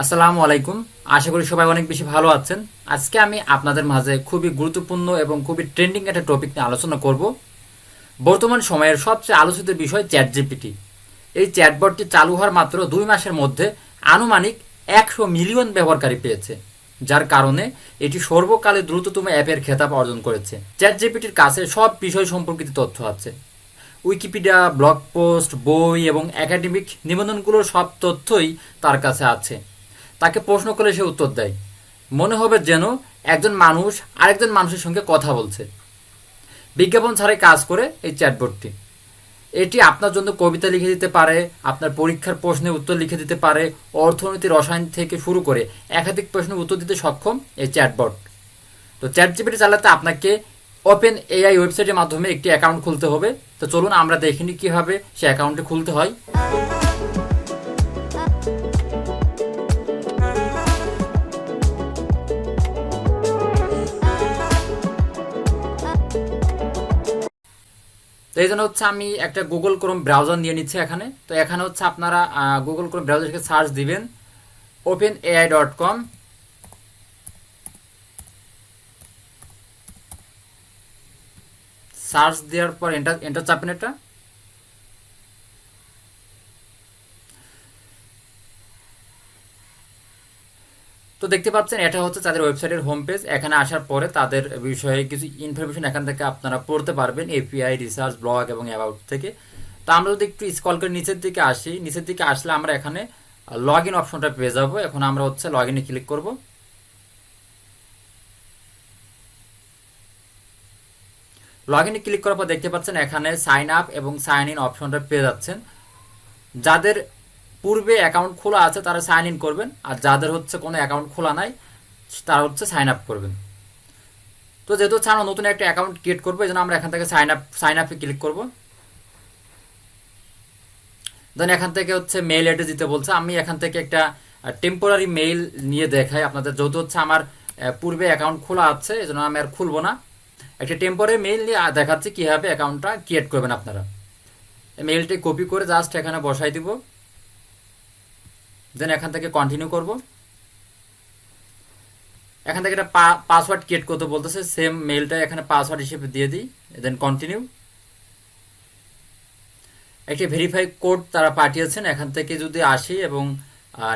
আসসালামু আলাইকুম। আশা করি সবাই অনেক বেশি ভালো আছেন। আজকে আমি আপনাদের মাঝে খুবই গুরুত্বপূর্ণ এবং খুবই ট্রেন্ডিং একটা টপিক নিয়ে আলোচনা করব। বর্তমান সময়ের সবচেয়ে আলোচিত বিষয় চ্যাট জিপিটি। এই চ্যাটবটটি চালু হওয়ার মাত্র 2 মাসের মধ্যে আনুমানিক 100 মিলিয়ন ব্যবহারকারী পেয়েছে, যার কারণে এটি সর্বকালে দ্রুততম অ্যাপের খেতাব অর্জন করেছে। চ্যাট জিপিটির কাছে সব বিষয় সম্পর্কিত তথ্য আছে। উইকিপিডিয়া, ব্লগ পোস্ট, বই এবং একাডেমিক নিবন্ধনগুলোর সব তথ্যই তার কাছে আছে। তাকে প্রশ্ন করলে সে উত্তর দেয়, মনে হবে যেন একজন মানুষ আরেকজন মানুষের সঙ্গে কথা বলছে। বিজ্ঞাপন ছাড়াই কাজ করে এই চ্যাটবটটি। এটি আপনার জন্য কবিতা লিখে দিতে পারে, আপনার পরীক্ষার প্রশ্নের উত্তর লিখে দিতে পারে, অর্থনীতি, রসায়ন থেকে শুরু করে একাধিক প্রশ্নের উত্তর দিতে সক্ষম এই চ্যাটবট। তো চ্যাট জিপিটি চালাতে আপনাকে ওপেন এআই ওয়েবসাইটের মাধ্যমে একটি অ্যাকাউন্ট খুলতে হবে। তো চলুন আমরা দেখিনি কিভাবে সে অ্যাকাউন্টটি খুলতে হয়। তো এই জন্য হচ্ছে আমি একটা গুগল ক্রোম ব্রাউজার নিয়ে নিচ্ছি এখানে। তো এখানে হচ্ছে আপনারা গুগল ক্রোম ব্রাউজার থেকে সার্চ দিবেন openai.com। সার্চ দেওয়ার পর এন্টার এন্টার চাপেন। এটা তো দেখতে পাচ্ছেন, এটা হচ্ছে তাদের ওয়েবসাইটের হোম পেজ। এখানে আসার পরে তাদের বিষয়ে কিছু ইনফরমেশন এখান থেকে আপনারা পড়তে পারবেন, এপিআই, রিসার্চ, ব্লগ এবং অ্যাবাউট থেকে। তো আমরা যদি একটু স্ক্রল করে নিচের দিকে আসি, নিচের দিকে আসলে আমরা এখানে লগ ইন অপশনটা পেয়ে যাবো। এখন আমরা হচ্ছে লগ ইনে ক্লিক করব। লগ ইনে ক্লিক করার পর দেখতে পাচ্ছেন এখানে সাইন আপ এবং সাইন ইন অপশনটা পেয়ে যাচ্ছেন। যাদের পূর্বে অ্যাকাউন্ট খোলা আছে তারা সাইন ইন করবেন, আর যাদের হচ্ছে কোনো অ্যাকাউন্ট খোলা নাই তারা হচ্ছে সাইন আপ করবেন। তো যেহেতু হচ্ছে আমরা নতুন একটা অ্যাকাউন্ট ক্রিয়েট করবো, এই জন্য আমরা এখান থেকে সাইন আপে ক্লিক করবো। দেন এখান থেকে হচ্ছে মেইল অ্যাড্রেস দিতে বলছে। আমি এখান থেকে একটা টেম্পোরারি মেইল নিয়ে দেখাই আপনাদের, যেহেতু হচ্ছে আমার পূর্বে অ্যাকাউন্ট খোলা আছে, এই জন্য আমি আর খুলবো না। একটা টেম্পোরারি মেইল নিয়ে দেখাচ্ছি কীভাবে অ্যাকাউন্টটা ক্রিয়েট করবেন আপনারা। মেইলটি কপি করে জাস্ট এখানে বসাই দিব। দেন এখান থেকে কন্টিনিউ করব। এখান থেকে একটা পাসওয়ার্ড ক্রিয়েট করতে বলতেছে, সেম মেইলটা এখানে পাসওয়ার্ড হিসেবে দিয়ে দিই। Then continue. একটি ভেরিফাই কোড তারা পাঠিয়েছেন, এখান থেকে যদি আসি এবং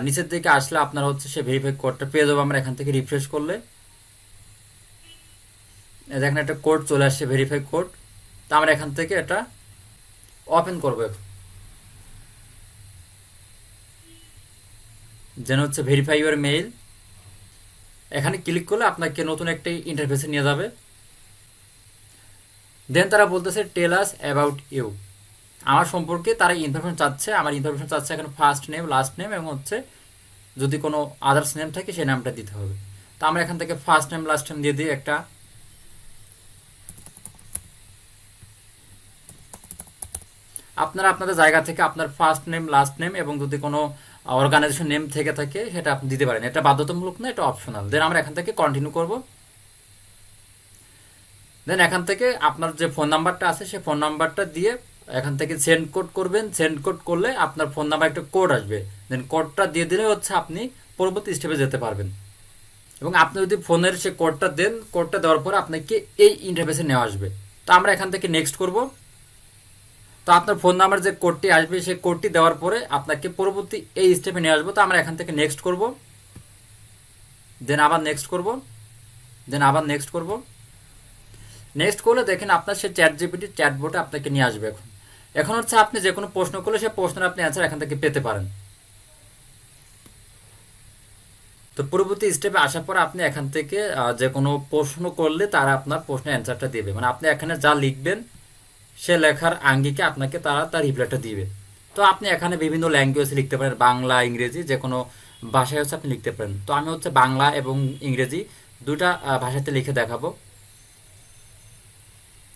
নিচের দিকে আসলে আপনারা হচ্ছে সে ভেরিফাই কোডটা পেয়ে যাবো আমরা এখান থেকে রিফ্রেশ করলে। দেখেন একটা কোড চলে আসছে, ভেরিফাই কোড। তো আমরা এখান থেকে এটা ওপেন করবো, যেন হচ্ছে ভেরিফাই ইউর মেইল। এখানে ক্লিক করলে আপনাকে নতুন একটা ইন্টারফেসে নিয়ে যাবে। দেন তারা বলতেছে টেল আস অ্যাবাউট ইউ। আমার সম্পর্কে তারা ইনফরমেশন চাচ্ছে। আমার ইনফরমেশন চাচ্ছে এখানে ফার্স্ট নেম, লাস্ট নেম এবং হচ্ছে যদি কোনো আদার্স নেম থাকে সেই নামটা দিতে হবে। তো আমরা এখান থেকে ফার্স্ট নেম লাস্ট নেম দিয়ে দিই একটা। আপনারা আপনাদের জায়গা থেকে আপনার ফার্স্ট নেম, লাস্ট নেম এবং যদি কোনো অর্গানাইজেশন নেম থেকে থাকে সেটা আপনি দিতে পারেন। এটা বাধ্যতামূলক না, এটা অপশনাল। দেন আমরা এখান থেকে কন্টিনিউ করব। দেন এখান থেকে আপনার যে ফোন নাম্বারটা আছে সেই ফোন নাম্বারটা দিয়ে এখান থেকে সেন্ড কোড করবেন। সেন্ড কোড করলে আপনার ফোন নাম্বার একটা কোড আসবে। দেন কোডটা দিয়ে দিলে হচ্ছে আপনি পরবর্তী স্টেপে যেতে পারবেন। এবং আপনি যদি ফোনের সে কোডটা দেন, কোডটা দেওয়ার পরে আপনাকে এই ইন্টারফেসে নেওয়া আসবে। তো আমরা এখান থেকে নেক্সট করব। তো আপনার ফোন নাম্বার যে কোডটি আসবে সেই কোডটি দেওয়ার পরে আপনাকে পরবর্তী এই স্টেপে নিয়ে আসবো। তো আমরা এখান থেকে নেক্সট করব। দেন আবার নেক্সট করব। দেন আবার নেক্সট করব। নেক্সট করলে দেখেন আপনার সে চ্যাট জিপিটি চ্যাটবোটে আপনাকে নিয়ে আসবে। এখন এখন হচ্ছে আপনি যে কোনো প্রশ্ন করলে সেই প্রশ্নের আপনি অ্যান্সার এখান থেকে পেতে পারেন। তো পরবর্তী স্টেপে আসার পর আপনি এখান থেকে যে কোনো প্রশ্ন করলে তারা আপনার প্রশ্নের অ্যান্সারটা দেবে। মানে আপনি এখানে যা লিখবেন সে লেখার আঙ্গিকে আপনাকে তারা তার রিপ্লাইটা দিবে। তো আপনি এখানে বিভিন্ন ল্যাঙ্গুয়েজে লিখতে পারেন, বাংলা, ইংরেজি, যে কোনো ভাষায় হচ্ছে আপনি লিখতে পারেন। তো আমি হচ্ছে বাংলা এবং ইংরেজি দুটা ভাষাতে লিখে দেখাবো।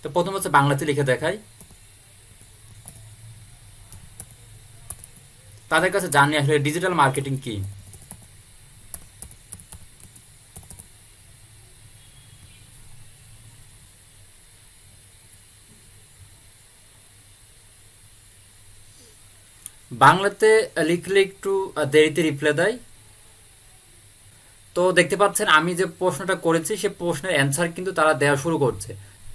তো প্রথম হচ্ছে বাংলাতে লিখে দেখাই। তাদের কাছে জানি আসলে ডিজিটাল মার্কেটিং কি। বাংলাতে লিখলে একটু দেরিতে রিপ্লাই দেয়। তো দেখতে পাচ্ছেন আমি যে প্রশ্নটা করেছি সে প্রশ্নের অ্যান্সার কিন্তু তারা দেওয়া শুরু করছে।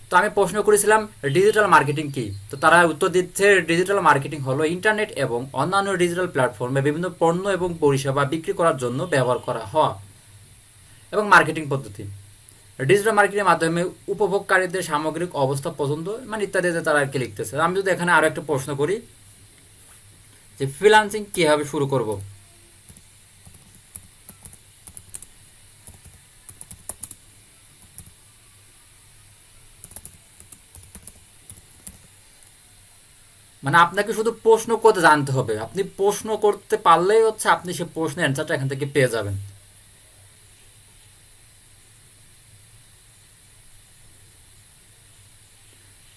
তো আমি প্রশ্ন করেছিলাম ডিজিটাল মার্কেটিং কি, তো তারা উত্তর দিচ্ছে ডিজিটাল মার্কেটিং হলো ইন্টারনেট এবং অন্যান্য ডিজিটাল প্ল্যাটফর্মে বিভিন্ন পণ্য এবং পরিষেবা বিক্রি করার জন্য ব্যবহার করা হয় এবং মার্কেটিং পদ্ধতি। ডিজিটাল মার্কেটিংয়ের মাধ্যমে উপভোগকারীদের সামগ্রিক অবস্থা পছন্দ মানে ইত্যাদিতে তারা আর কি লিখতেছে। আমি যদি এখানে আরো একটা প্রশ্ন করি যে ফ্রিল্যান্সিং কিভাবে শুরু করব, মানে আপনাকে শুধু প্রশ্ন করতে জানতে হবে, আপনি প্রশ্ন করতে পারলেই হচ্ছে আপনি সে প্রশ্নের অ্যান্সারটা এখান থেকে পেয়ে যাবেন।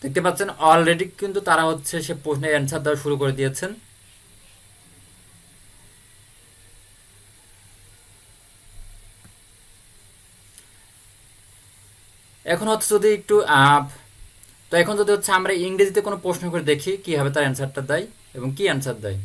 দেখতে পাচ্ছেন অলরেডি কিন্তু তারা হচ্ছে সে প্রশ্নের অ্যান্সার দেওয়া শুরু করে দিয়েছেন। এখন হচ্ছে যদি একটু তো এখন যদি হচ্ছে আমরা ইংরেজিতে কোনো প্রশ্ন করে দেখি কিভাবে তার অ্যান্সারটা দেয় এবং কি অ্যান্সার দেয়।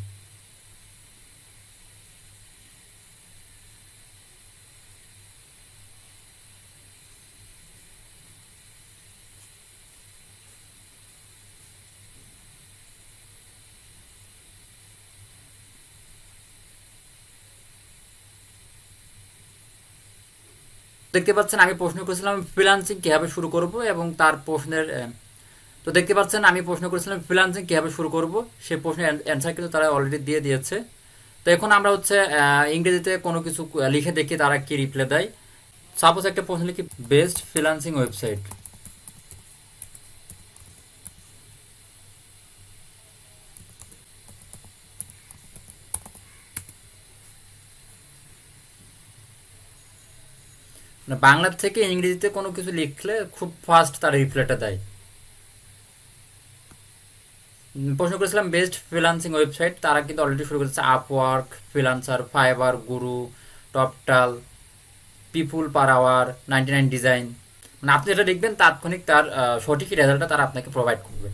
দেখতে পাচ্ছেন আমি প্রশ্ন করেছিলাম ফ্রিল্যান্সিং কিভাবে শুরু করব এবং তার প্রশ্নের তো দেখতে পাচ্ছেন আমি প্রশ্ন করেছিলাম ফ্রিল্যান্সিং কিভাবে শুরু করব, সেই প্রশ্নের অ্যান্সার কিন্তু তারা অলরেডি দিয়ে দিয়েছে। তো এখন আমরা হচ্ছে ইংরেজিতে কোনো কিছু লিখে দেখি তারা কি রিপ্লাই দেয়। সাপোজ একটা প্রশ্ন লিখি বেস্ট ফ্রিল্যান্সিং ওয়েবসাইট। মানে বাংলা থেকে ইংরেজিতে কোনো কিছু লিখলে খুব ফাস্ট তার রিপ্লাইটা দেয়। প্রশ্ন করেছিলাম বেস্ট ফ্রিল্যান্সিং ওয়েবসাইট, তারা কিন্তু অলরেডি শুরু করেছে আপওয়ার্ক, ফ্রিল্যান্সার, ফাইবার, গুরু, টপটাল, পিপুল পার আওয়ার, 99 ডিজাইন। মানে আপনি যেটা লিখবেন তাৎক্ষণিক তার সঠিক রেজাল্টটা তারা আপনাকে প্রোভাইড করবে।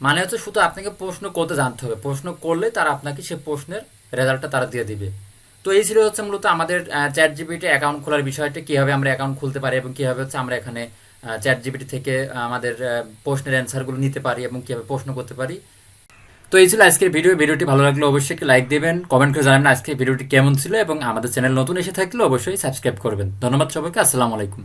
মানে হচ্ছে শুধু আপনাকে প্রশ্ন করতে জানতে হবে, প্রশ্ন করলে তারা আপনাকে সে প্রশ্নের রেজাল্টটা তারা দিয়ে দিবে। তো এই ছিল হচ্ছে মূলত আমাদের চ্যাট জিপিটি অ্যাকাউন্ট খোলার বিষয়টা, কিভাবে আমরা অ্যাকাউন্ট খুলতে পারি এবং কিভাবে হচ্ছে আমরা এখানে চ্যাট জিপিটি থেকে আমাদের প্রশ্নের অ্যান্সারগুলো নিতে পারি এবং কিভাবে প্রশ্ন করতে পারি। তো এই ছিল আজকের ভিডিওটি ভালো লাগলে অবশ্যই একটি লাইক দেবেন, কমেন্ট করে জানাবেন আজকের ভিডিওটি কেমন ছিল এবং আমাদের চ্যানেল নতুন এসে থাকলে অবশ্যই সাবস্ক্রাইব করবেন। ধন্যবাদ সবাইকে, আসসালামু আলাইকুম।